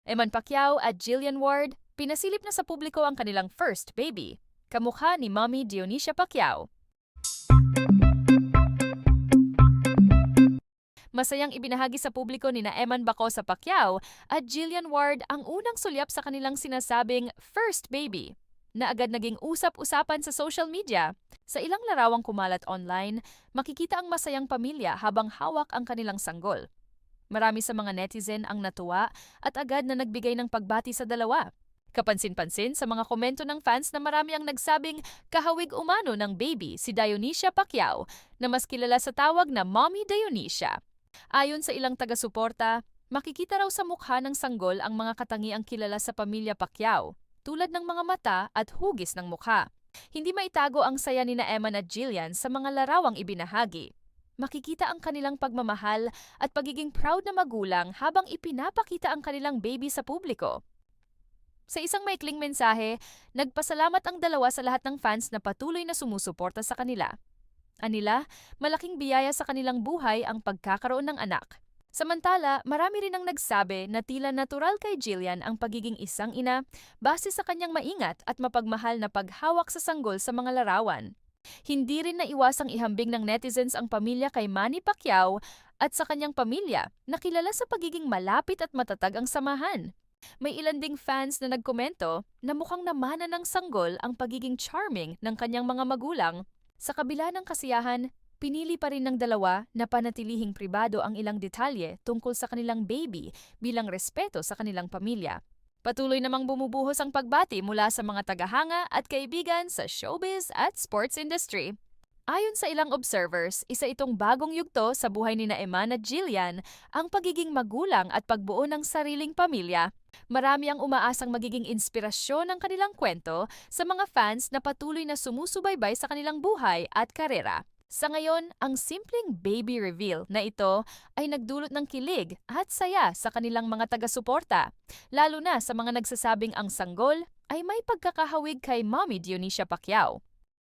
Eman Pacquiao at Jillian Ward, pinasilip na sa publiko ang kanilang first baby, kamukha ni Mommy Dionisia Pacquiao. Masayang ibinahagi sa publiko ni Eman Bacosa Pacquiao at Jillian Ward ang unang sulyap sa kanilang sinasabing first baby, na agad naging usap-usapan sa social media. Sa ilang larawang kumalat online, makikita ang masayang pamilya habang hawak ang kanilang sanggol. Marami sa mga netizen ang natuwa at agad na nagbigay ng pagbati sa dalawa. Kapansin-pansin sa mga komento ng fans na marami ang nagsabing kahawig umano ng baby si Dionisia Pacquiao na mas kilala sa tawag na Mommy Dionisia. Ayon sa ilang taga-suporta, makikita raw sa mukha ng sanggol ang mga katangiang kilala sa pamilya Pacquiao, tulad ng mga mata at hugis ng mukha. Hindi maitago ang saya ni Eman at Jillian sa mga larawang ibinahagi. Makikita ang kanilang pagmamahal at pagiging proud na magulang habang ipinapakita ang kanilang baby sa publiko. Sa isang maikling mensahe, nagpasalamat ang dalawa sa lahat ng fans na patuloy na sumusuporta sa kanila. Anila, malaking biyaya sa kanilang buhay ang pagkakaroon ng anak. Samantala, marami rin ang nagsabi na tila natural kay Jillian ang pagiging isang ina base sa kanyang maingat at mapagmahal na paghawak sa sanggol sa mga larawan. Hindi rin naiwasang ihambing ng netizens ang pamilya kay Manny Pacquiao at sa kanyang pamilya na kilala sa pagiging malapit at matatag ang samahan. May ilan ding fans na nagkomento na mukhang namana ng sanggol ang pagiging charming ng kanyang mga magulang. Sa kabila ng kasiyahan, pinili pa rin ng dalawa na panatilihing pribado ang ilang detalye tungkol sa kanilang baby bilang respeto sa kanilang pamilya. Patuloy namang bumubuhos ang pagbati mula sa mga tagahanga at kaibigan sa showbiz at sports industry. Ayon sa ilang observers, isa itong bagong yugto sa buhay ni Eman at Jillian ang pagiging magulang at pagbuo ng sariling pamilya. Marami ang umaasang magiging inspirasyon ng kanilang kwento sa mga fans na patuloy na sumusubaybay sa kanilang buhay at karera. Sa ngayon, ang simpleng baby reveal na ito ay nagdulot ng kilig at saya sa kanilang mga taga-suporta, lalo na sa mga nagsasabing ang sanggol ay may pagkakahawig kay Mommy Dionisia Pacquiao.